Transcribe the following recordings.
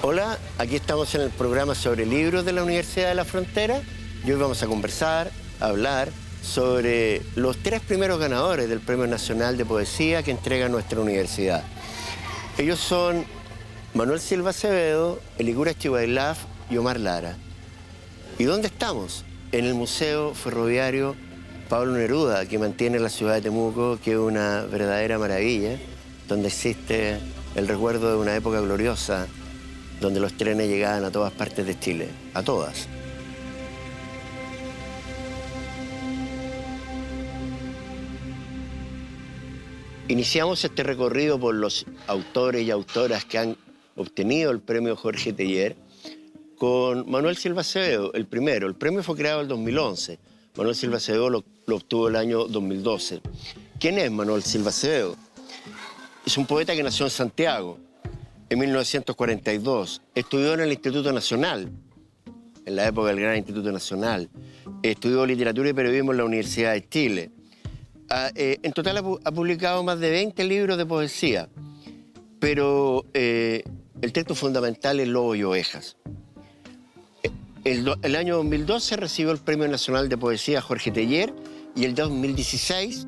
Hola, aquí estamos en el programa sobre libros de la Universidad de la Frontera y hoy vamos a conversar, a hablar sobre los 3 primeros ganadores del Premio Nacional de Poesía que entrega nuestra universidad. Ellos son Manuel Silva Acevedo, Eligura Chihuailaf y Omar Lara. ¿Y dónde estamos? En el Museo Ferroviario Pablo Neruda, que mantiene la ciudad de Temuco, que es una verdadera maravilla, donde existe el recuerdo de una época gloriosa, donde los trenes llegaban a todas partes de Chile, a todas. Iniciamos este recorrido por los autores y autoras que han obtenido el premio Jorge Teillier con Manuel Silva Acevedo, el primero. El premio fue creado en el 2011. Manuel Silva Acevedo lo obtuvo el año 2012. ¿Quién es Manuel Silva Acevedo? Es un poeta que nació en Santiago en 1942. Estudió en el Instituto Nacional, en la época del Gran Instituto Nacional. Estudió literatura y periodismo en la Universidad de Chile. En total ha publicado más de 20 libros de poesía, pero el texto fundamental es Lobos y Ovejas. El año 2012 recibió el Premio Nacional de Poesía Jorge Teillier y el 2016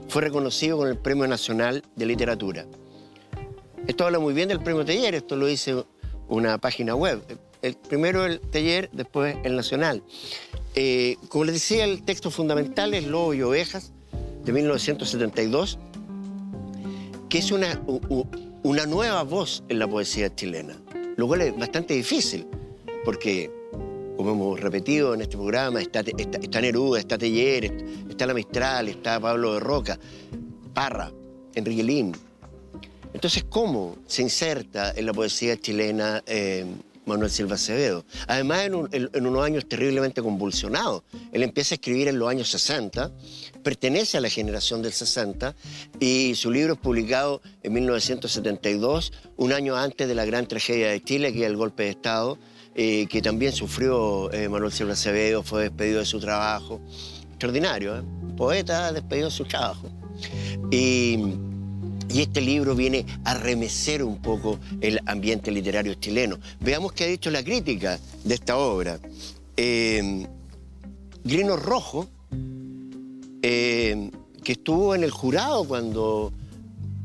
fue reconocido con el Premio Nacional de Literatura. Esto habla muy bien del Premio Teillier, esto lo dice una página web. El primero el Teillier, después el Nacional. Como les decía, el texto fundamental es Lobos y Ovejas, de 1972, que es una nueva voz en la poesía chilena, lo cual es bastante difícil, porque, como hemos repetido en este programa, está Neruda, está Teillier, está la Mistral, está Pablo de Roca, Parra, Enrique Lihn. Entonces, ¿cómo se inserta en la poesía chilena Manuel Silva Acevedo? Además, en unos años terriblemente convulsionados. Él empieza a escribir en los años 60, pertenece a la generación del 60, y su libro es publicado en 1972, un año antes de la gran tragedia de Chile, que es el golpe de Estado, que también sufrió Manuel Silva Acevedo, fue despedido de su trabajo. Extraordinario, ¿eh? Poeta despedido de su trabajo. Y este libro viene a remecer un poco el ambiente literario chileno. Veamos qué ha dicho la crítica de esta obra. Grino Rojo, que estuvo en el jurado cuando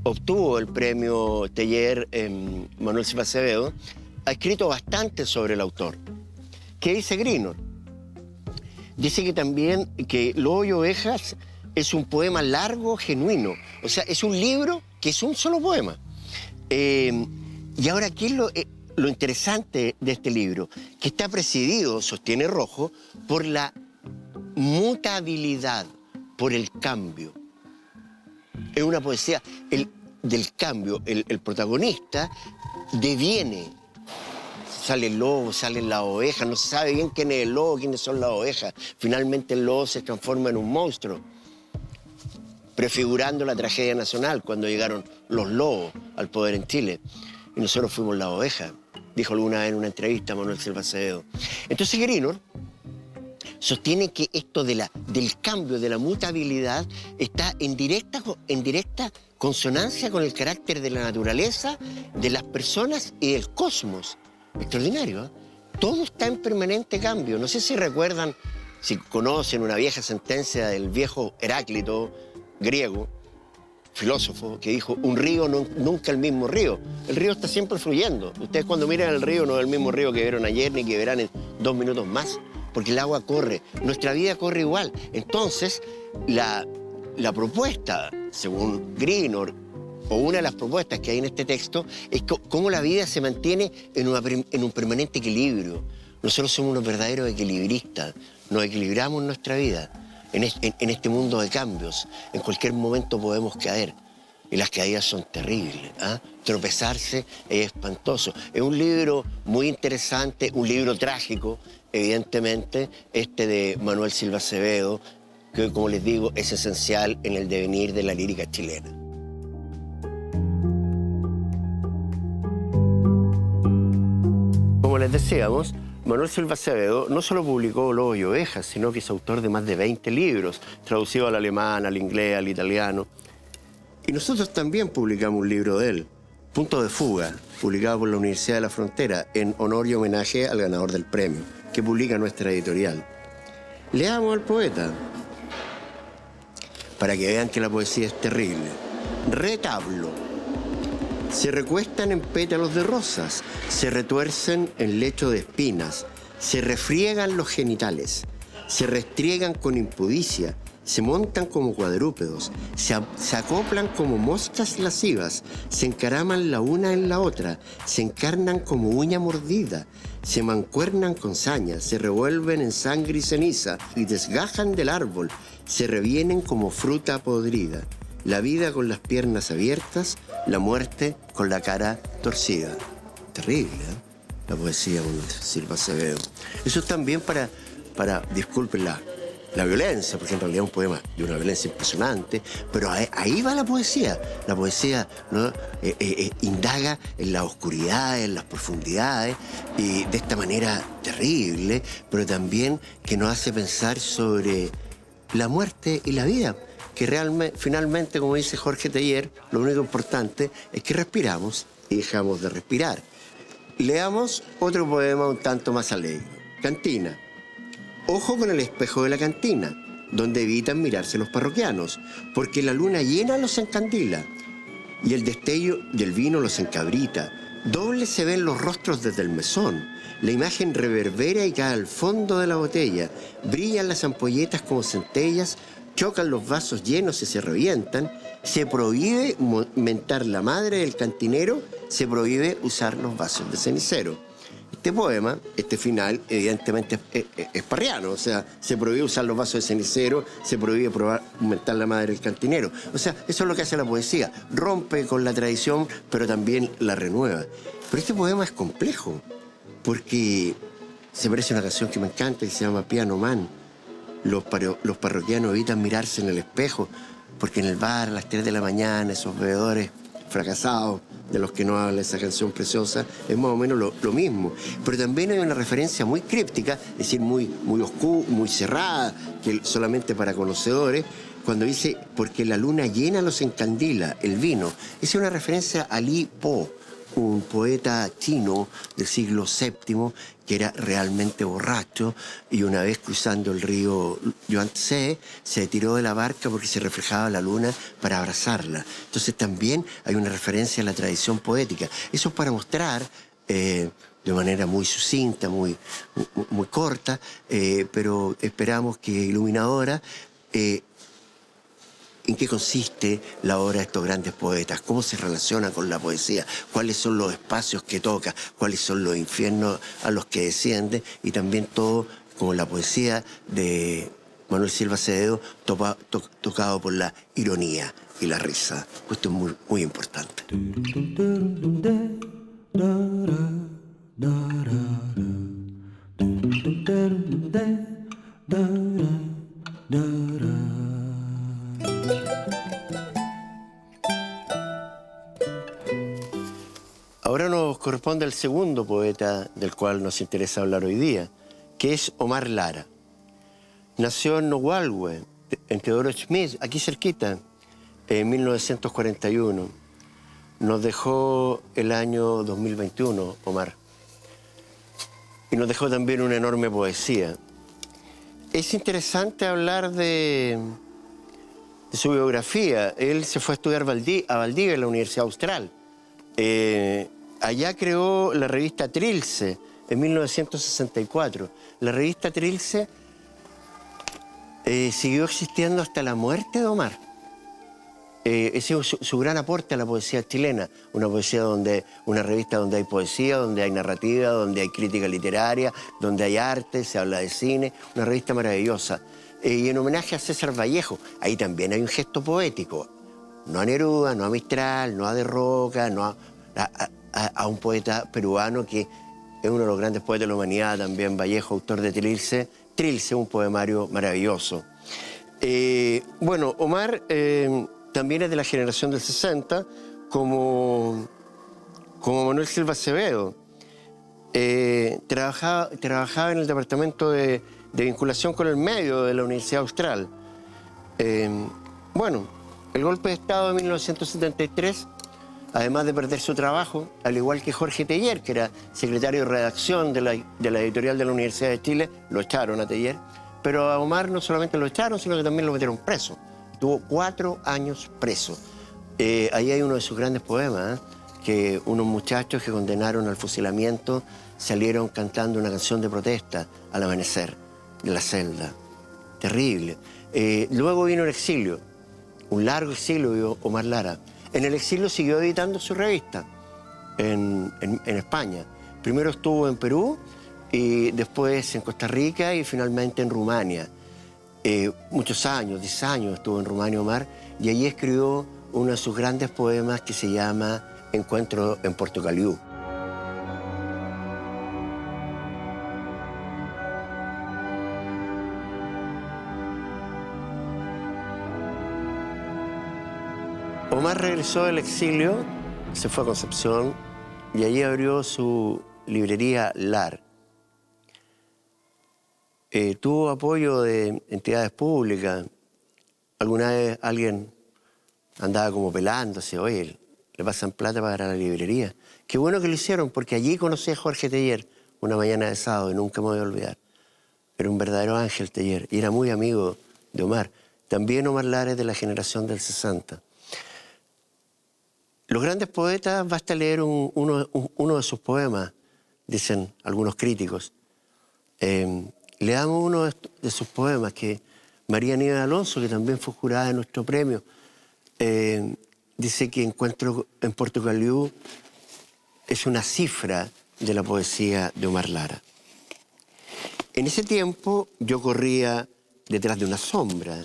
obtuvo el premio Teillier Manuel Silva Acevedo, ha escrito bastante sobre el autor. ¿Qué dice Grino? Dice que también que Lobos y Ovejas es un poema largo, genuino. O sea, es un libro que es un solo poema. Y ahora, ¿qué es lo interesante de este libro? Que está presidido, sostiene Rojo, por la mutabilidad, por el cambio. Es una poesía del cambio. El protagonista deviene. Sale el lobo, salen las ovejas, no se sabe bien quién es el lobo, quiénes son las ovejas. Finalmente el lobo se transforma en un monstruo, prefigurando la tragedia nacional cuando llegaron los lobos al poder en Chile. Y nosotros fuimos las ovejas, dijo alguna vez en una entrevista a Manuel Silva Acevedo. Entonces Grino sostiene que esto del cambio, de la mutabilidad, está en directa consonancia con el carácter de la naturaleza, de las personas y del cosmos. Extraordinario, ¿eh? Todo está en permanente cambio. No sé si recuerdan, si conocen una vieja sentencia del viejo Heráclito, griego, filósofo, que dijo: un río nunca el mismo río. El río está siempre fluyendo. Ustedes cuando miran el río no es el mismo río que vieron ayer ni que verán en 2 minutos más, porque el agua corre. Nuestra vida corre igual. Entonces, la propuesta, según Grino, o una de las propuestas que hay en este texto, es cómo la vida se mantiene en un permanente equilibrio. Nosotros somos unos verdaderos equilibristas. Nos equilibramos en nuestra vida. En este mundo de cambios, en cualquier momento podemos caer. Y las caídas son terribles, ¿eh? Tropezarse es espantoso. Es un libro muy interesante, un libro trágico, evidentemente, este de Manuel Silva Acevedo, que, como les digo, es esencial en el devenir de la lírica chilena. Como les decíamos, Manuel Silva Acevedo no solo publicó Lobos y Ovejas, sino que es autor de más de 20 libros, traducido al alemán, al inglés, al italiano. Y nosotros también publicamos un libro de él, Punto de fuga, publicado por la Universidad de la Frontera, en honor y homenaje al ganador del premio, que publica nuestra editorial. Leamos al poeta, para que vean que la poesía es terrible. Retablo. Se recuestan en pétalos de rosas, se retuercen en lecho de espinas, se refriegan los genitales, se restriegan con impudicia, se montan como cuadrúpedos, se acoplan como moscas lascivas, se encaraman la una en la otra, se encarnan como uña mordida, se mancuernan con saña, se revuelven en sangre y ceniza y desgajan del árbol, se revienen como fruta podrida. La vida con las piernas abiertas, la muerte con la cara torcida. Terrible, ¿eh? La poesía de Silva Acevedo. Eso es también para disculpen la violencia, porque en realidad es un poema de una violencia impresionante, pero ahí va la poesía. La poesía, ¿no? Indaga en la oscuridad, en las profundidades, y de esta manera terrible, pero también que nos hace pensar sobre la muerte y la vida, que realmente, finalmente, como dice Jorge Teillier, lo único importante es que respiramos y dejamos de respirar. Leamos otro poema un tanto más alegre. Cantina. Ojo con el espejo de la cantina, donde evitan mirarse los parroquianos, porque la luna llena los encandila y el destello del vino los encabrita. Doble se ven los rostros desde el mesón. La imagen reverbera y cae al fondo de la botella. Brillan las ampolletas como centellas, chocan los vasos llenos y se revientan. Se prohíbe mentar la madre del cantinero, se prohíbe usar los vasos de cenicero. Este poema, este final, evidentemente es parriano, o sea, se prohíbe usar los vasos de cenicero, se prohíbe mentar la madre del cantinero. O sea, eso es lo que hace la poesía, rompe con la tradición, pero también la renueva. Pero este poema es complejo, porque se parece a una canción que me encanta y se llama Piano Man. Los parroquianos evitan mirarse en el espejo, porque en el bar a las 3 de la mañana, esos bebedores fracasados de los que no habla esa canción preciosa, es más o menos lo mismo. Pero también hay una referencia muy críptica, es decir, muy oscura, muy cerrada, que solamente para conocedores, cuando dice, porque la luna llena los encandila, el vino. Esa es una referencia a Li Po, un poeta chino del siglo VII que era realmente borracho y una vez cruzando el río Yangtze se tiró de la barca porque se reflejaba la luna para abrazarla. Entonces también hay una referencia a la tradición poética. Eso es para mostrar de manera muy sucinta, muy corta, pero esperamos que iluminadora, en qué consiste la obra de estos grandes poetas, cómo se relaciona con la poesía, cuáles son los espacios que toca, cuáles son los infiernos a los que desciende, y también todo como la poesía de Manuel Silva Acevedo tocado por la ironía y la risa. Esto es muy, muy importante. Ahora nos corresponde el segundo poeta del cual nos interesa hablar hoy día, que es Omar Lara. Nació en Nogualwe, en Teodoro Schmidt, aquí cerquita, en 1941. Nos dejó el año 2021, Omar. Y nos dejó también una enorme poesía. Es interesante hablar de su biografía. Él se fue a estudiar a Valdivia en la Universidad Austral. Allá creó la revista Trilce en 1964. La revista Trilce siguió existiendo hasta la muerte de Omar. Ese es su gran aporte a la poesía chilena. Una revista donde hay poesía, donde hay narrativa, donde hay crítica literaria, donde hay arte, se habla de cine. Una revista maravillosa. Y en homenaje a César Vallejo, ahí también hay un gesto poético. No a Neruda, no a Mistral, no a De Roca, no a un poeta peruano que es uno de los grandes poetas de la humanidad, también Vallejo, autor de Trilce. Trilce, un poemario maravilloso. Bueno, Omar también es de la generación del 60, como Manuel Silva Acevedo. Trabajaba en el departamento de vinculación con el medio de la Universidad Austral. Bueno, el golpe de Estado de 1973 además de perder su trabajo, al igual que Jorge Teillier, que era secretario de redacción de la editorial de la Universidad de Chile, lo echaron a Teillier, pero a Omar no solamente lo echaron, sino que también lo metieron preso. Tuvo 4 años preso. Ahí hay uno de sus grandes poemas, que unos muchachos que condenaron al fusilamiento salieron cantando una canción de protesta al amanecer de la celda. Terrible. Luego vino el exilio, un largo exilio vivió Omar Lara. En el exilio siguió editando su revista en España. Primero estuvo en Perú, y después en Costa Rica y finalmente en Rumania. Muchos años, 10 años estuvo en Rumania Omar, y allí escribió uno de sus grandes poemas que se llama Encuentro en Portocaliu. Omar regresó del exilio, se fue a Concepción y allí abrió su librería LAR. Tuvo apoyo de entidades públicas. Alguna vez alguien andaba como pelándose, oye, le pasan plata para la librería. Qué bueno que lo hicieron, porque allí conocí a Jorge Teillier una mañana de sábado y nunca me voy a olvidar. Era un verdadero ángel Teillier y era muy amigo de Omar. También Omar Lara es de la generación del 60. Los grandes poetas, basta leer uno de sus poemas, dicen algunos críticos. Leamos uno de sus poemas, que María Nieves Alonso, que también fue jurada de nuestro premio, dice que Encuentro en Portocaliu es una cifra de la poesía de Omar Lara. En ese tiempo yo corría detrás de una sombra.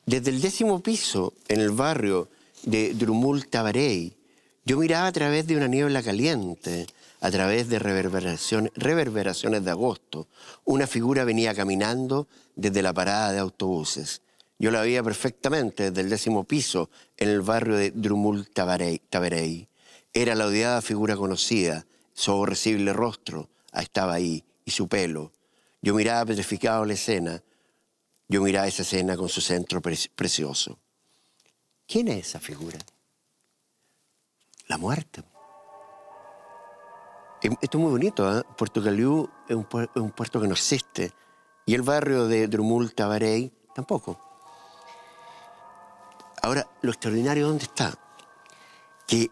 Desde el 10º piso, en el barrio de Drumul-Tabarei, yo miraba a través de una niebla caliente, a través de reverberaciones de agosto. Una figura venía caminando desde la parada de autobuses. Yo la veía perfectamente desde el 10º piso, en el barrio de Drumul-Tabarei. Era la odiada figura conocida, su aborrecible rostro estaba ahí, y su pelo. Yo miraba petrificado la escena. Yo miraba esa escena con su centro precioso. ¿Quién es esa figura? La muerte. Esto es muy bonito, ¿eh? Portocaliu es un puerto que no existe. Y el barrio de Drumul-Tabarei tampoco. Ahora, lo extraordinario, ¿dónde está? Que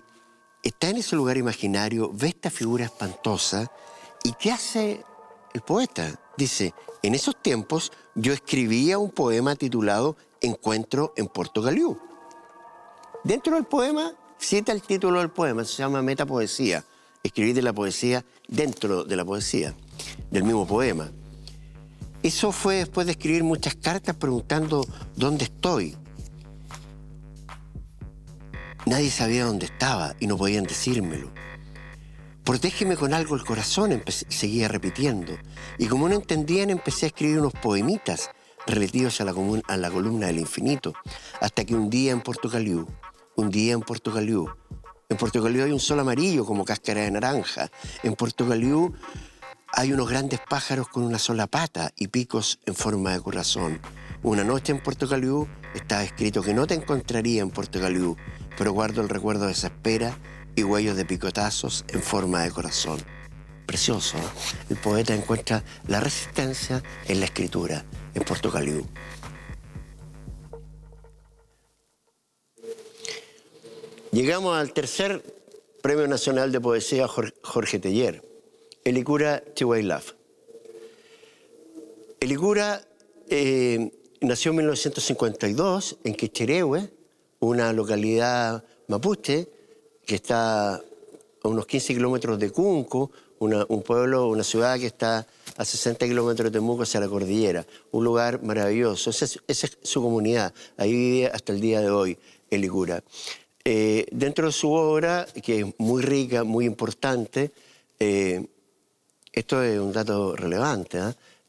está en ese lugar imaginario, ve esta figura espantosa, y ¿qué hace el poeta? Dice, en esos tiempos yo escribía un poema titulado Encuentro en Portocaliu. Dentro del poema cita el título del poema, se llama Metapoesía. Escribir de la poesía dentro de la poesía, del mismo poema. Eso fue después de escribir muchas cartas preguntando dónde estoy. Nadie sabía dónde estaba y no podían decírmelo. Protégeme con algo el corazón, seguía repitiendo. Y como no entendían, empecé a escribir unos poemitas relativos a la columna del infinito, hasta que un día en Portocaliu, en Portocaliu hay un sol amarillo como cáscara de naranja. En Portocaliu hay unos grandes pájaros con una sola pata y picos en forma de corazón. Una noche en Portocaliu estaba escrito que no te encontraría en Portocaliu, pero guardo el recuerdo de esa espera y huellos de picotazos en forma de corazón. Precioso, ¿eh? El poeta encuentra la resistencia en la escritura, en Portocaliu. Llegamos al tercer Premio Nacional de Poesía Jorge Teillier, Elicura Chihuahilaf. Elicura nació en 1952 en Quechirehue, una localidad mapuche que está a unos 15 kilómetros de Cunco, un pueblo, una ciudad que está a 60 kilómetros de Temuco hacia la cordillera. Un lugar maravilloso. Esa es su comunidad. Ahí vive hasta el día de hoy Elicura. Dentro de su obra, que es muy rica, muy importante, esto es un dato relevante,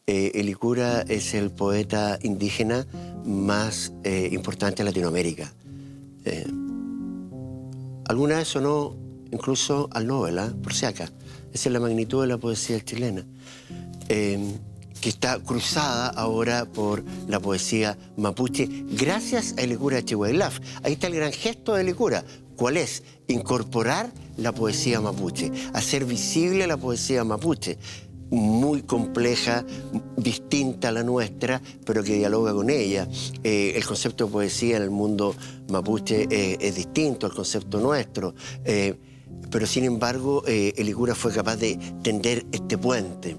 Elicura es el poeta indígena más importante de Latinoamérica. Alguna vez sonó incluso al Nobel, por si acá. Esa es la magnitud de la poesía chilena, que está cruzada ahora por la poesía mapuche, gracias a Elicura Chihuahilaf. Ahí está el gran gesto de Elicura. ¿Cuál es? Incorporar la poesía mapuche, hacer visible la poesía mapuche, muy compleja, distinta a la nuestra, pero que dialoga con ella. El concepto de poesía en el mundo mapuche es distinto al concepto nuestro, pero sin embargo el Licura fue capaz de tender este puente,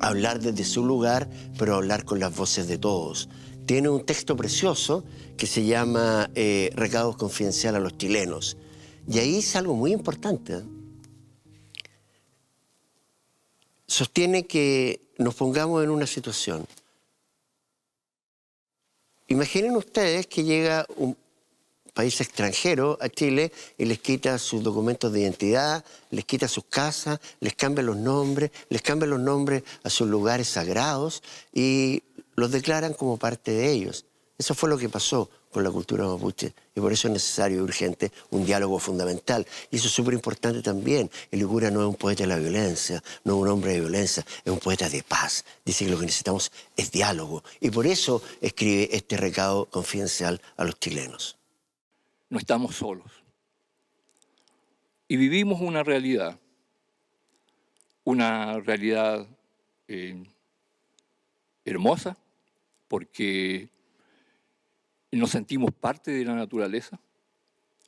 hablar desde su lugar, pero hablar con las voces de todos. Tiene un texto precioso que se llama Recados confidenciales a los chilenos. Y ahí es algo muy importante. Sostiene que nos pongamos en una situación. Imaginen ustedes que llega un país extranjero a Chile y les quita sus documentos de identidad, les quita sus casas, les cambia los nombres a sus lugares sagrados y los declaran como parte de ellos. Eso fue lo que pasó con la cultura mapuche y por eso es necesario y urgente un diálogo fundamental. Y eso es súper importante también. El Licura no es un poeta de la violencia, no es un hombre de violencia, es un poeta de paz. Dice que lo que necesitamos es diálogo y por eso escribe este recado confidencial a los chilenos. No estamos solos. Y vivimos una realidad hermosa, porque nos sentimos parte de la naturaleza,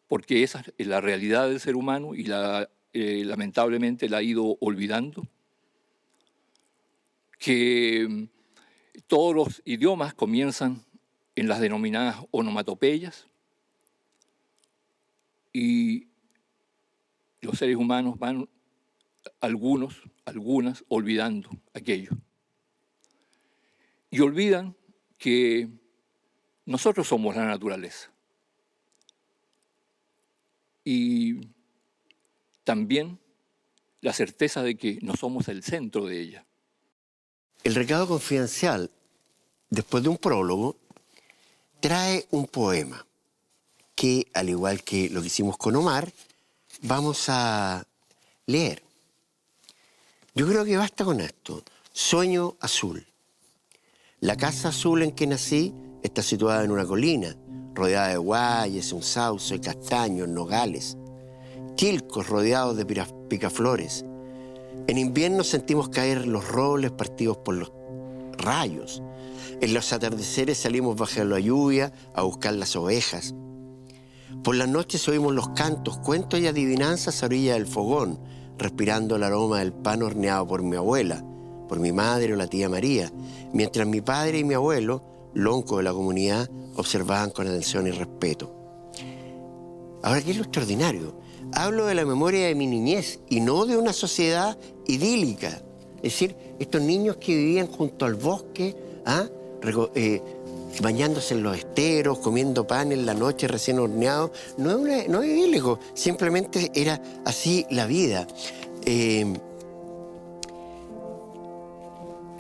porque esa es la realidad del ser humano y lamentablemente la ha ido olvidando, que todos los idiomas comienzan en las denominadas onomatopeyas, y los seres humanos van, algunas, olvidando aquello. Y olvidan que nosotros somos la naturaleza. Y también la certeza de que no somos el centro de ella. El recado confidencial, después de un prólogo, trae un poema que, al igual que lo que hicimos con Omar, vamos a leer. Yo creo que basta con esto. Sueño azul. La casa azul en que nací está situada en una colina, rodeada de guayes, un sauce, castaños, nogales, quilcos rodeados de picaflores. En invierno sentimos caer los robles partidos por los rayos. En los atardeceres salimos bajo la lluvia a buscar las ovejas. Por las noches oímos los cantos, cuentos y adivinanzas a orilla del fogón, respirando el aroma del pan horneado por mi abuela, por mi madre o la tía María, mientras mi padre y mi abuelo, lonco de la comunidad, observaban con atención y respeto. Ahora, ¿qué es lo extraordinario? Hablo de la memoria de mi niñez y no de una sociedad idílica. Es decir, estos niños que vivían junto al bosque, bañándose en los esteros, comiendo pan en la noche recién horneado, no es idílico, simplemente era así la vida.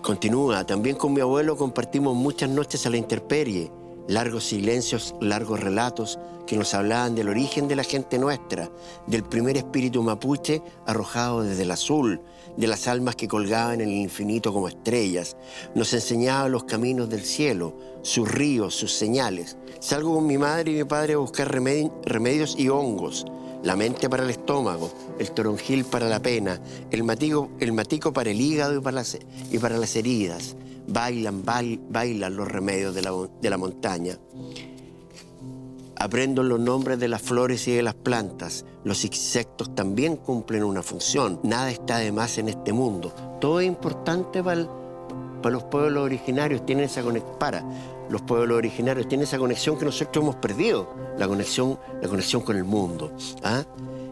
Continúa, también con mi abuelo compartimos muchas noches a la intemperie, largos silencios, largos relatos que nos hablaban del origen de la gente nuestra, del primer espíritu mapuche arrojado desde el azul, de las almas que colgaban en el infinito como estrellas. Nos enseñaba los caminos del cielo, sus ríos, sus señales. Salgo con mi madre y mi padre a buscar remedios y hongos, la mente para el estómago, el toronjil para la pena, el matico para el hígado y para las heridas. Bailan los remedios de la montaña. Aprendo los nombres de las flores y de las plantas. Los insectos también cumplen una función. Nada está de más en este mundo. Todo es importante para los pueblos originarios. Los pueblos originarios tienen esa conexión que nosotros hemos perdido, la conexión con el mundo.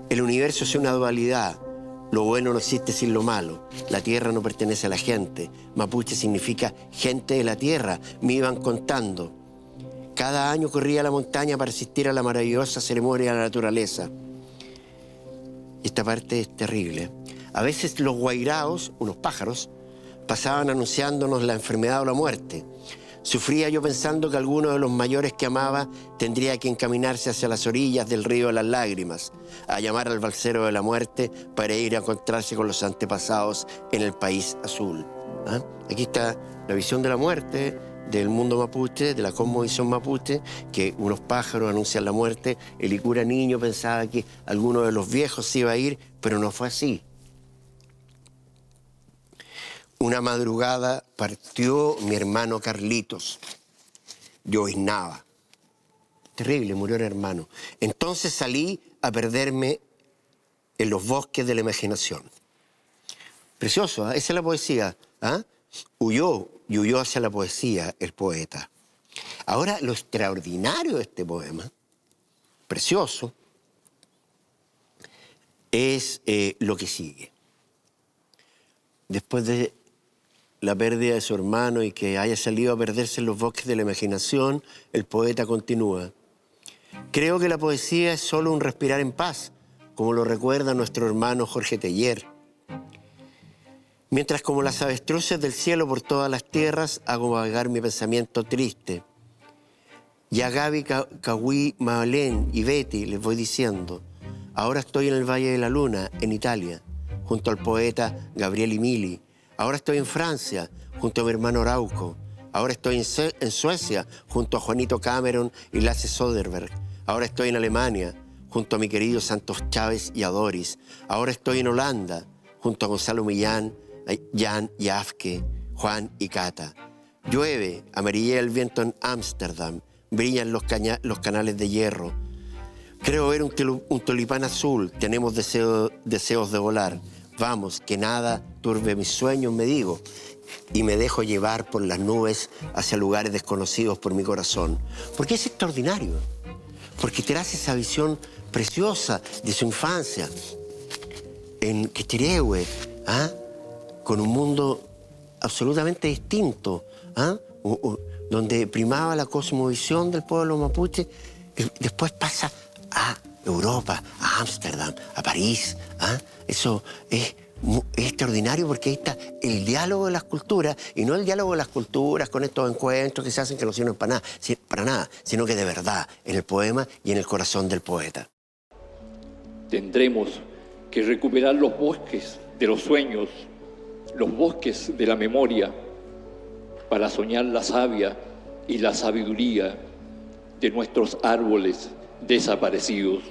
El universo es una dualidad. Lo bueno no existe sin lo malo. La tierra no pertenece a la gente. Mapuche significa gente de la tierra. Me iban contando. Cada año corría a la montaña para asistir a la maravillosa ceremonia de la naturaleza. Y esta parte es terrible. A veces los guairaos, unos pájaros, pasaban anunciándonos la enfermedad o la muerte. Sufría yo pensando que alguno de los mayores que amaba tendría que encaminarse hacia las orillas del río de las lágrimas, a llamar al balsero de la muerte para ir a encontrarse con los antepasados en el país azul. Aquí está la visión de la muerte del mundo mapuche, de la cosmovisión mapuche, que unos pájaros anuncian la muerte. El Licura niño pensaba que alguno de los viejos se iba a ir, pero no fue así. Una madrugada partió mi hermano Carlitos. Lloviznaba. Terrible, murió el hermano. Entonces salí a perderme en los bosques de la imaginación. Precioso, ¿eh? Esa es la poesía. ¿Ah? Huyó hacia la poesía el poeta. Ahora, lo extraordinario de este poema, precioso, es lo que sigue. Después de la pérdida de su hermano y que haya salido a perderse en los bosques de la imaginación, el poeta continúa. Creo que la poesía es solo un respirar en paz, como lo recuerda nuestro hermano Jorge Teillier. Mientras como las avestruces del cielo por todas las tierras hago vagar mi pensamiento triste. Y a Gaby, Cahuí, Malén y Betty les voy diciendo, ahora estoy en el Valle de la Luna, en Italia, junto al poeta Gabriel Mili. Ahora estoy en Francia, junto a mi hermano Arauco. Ahora estoy en Suecia, junto a Juanito Cameron y Lasse Soderberg. Ahora estoy en Alemania, junto a mi querido Santos Chávez y a Doris. Ahora estoy en Holanda, junto a Gonzalo Millán, Jan y Afke, Juan y Cata. Llueve, amarillea el viento en Ámsterdam, brillan los canales de hierro. Creo ver un tulipán azul, tenemos deseos de volar. Vamos, que nada turbe mis sueños, me digo, y me dejo llevar por las nubes hacia lugares desconocidos por mi corazón. Porque es extraordinario, porque te das esa visión preciosa de su infancia en Quechirehue, ¿ah? Con un mundo absolutamente distinto, ¿ah? Donde primaba la cosmovisión del pueblo mapuche, y después pasa a Europa, a Ámsterdam, a París. ¿Ah? Eso es extraordinario porque ahí está el diálogo de las culturas, y no el diálogo de las culturas con estos encuentros que se hacen que no sirven para nada, sino que de verdad, en el poema y en el corazón del poeta. Tendremos que recuperar los bosques de los sueños, los bosques de la memoria, para soñar la savia y la sabiduría de nuestros árboles desaparecidos.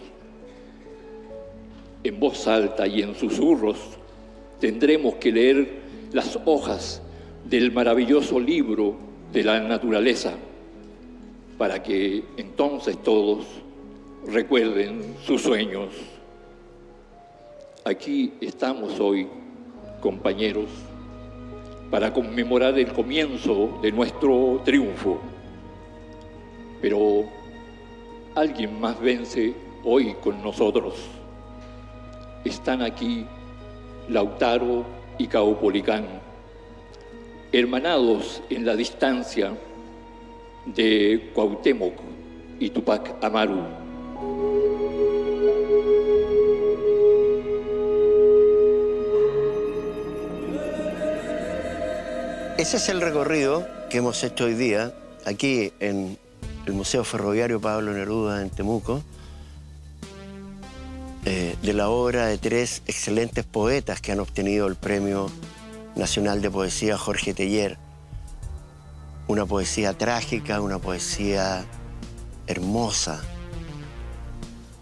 En voz alta y en susurros tendremos que leer las hojas del maravilloso libro de la naturaleza, para que entonces todos recuerden sus sueños. Aquí estamos hoy, compañeros, para conmemorar el comienzo de nuestro triunfo. Pero alguien más vence hoy con nosotros. Están aquí Lautaro y Caupolicán, hermanados en la distancia de Cuauhtémoc y Tupac Amaru. Ese es el recorrido que hemos hecho hoy día, aquí en el Museo Ferroviario Pablo Neruda en Temuco, de la obra de tres excelentes poetas que han obtenido el Premio Nacional de Poesía Jorge Teillier. Una poesía trágica, una poesía hermosa,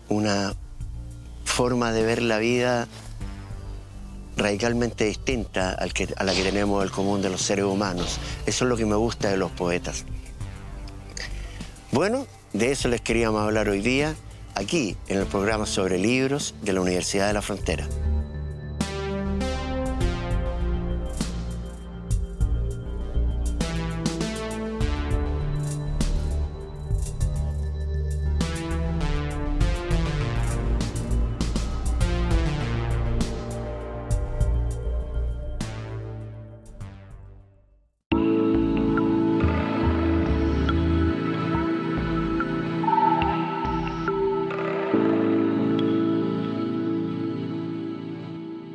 una forma de ver la vida radicalmente distinta a la que tenemos el común de los seres humanos. Eso es lo que me gusta de los poetas. Bueno, de eso les queríamos hablar hoy día, aquí en el programa sobre libros de la Universidad de la Frontera.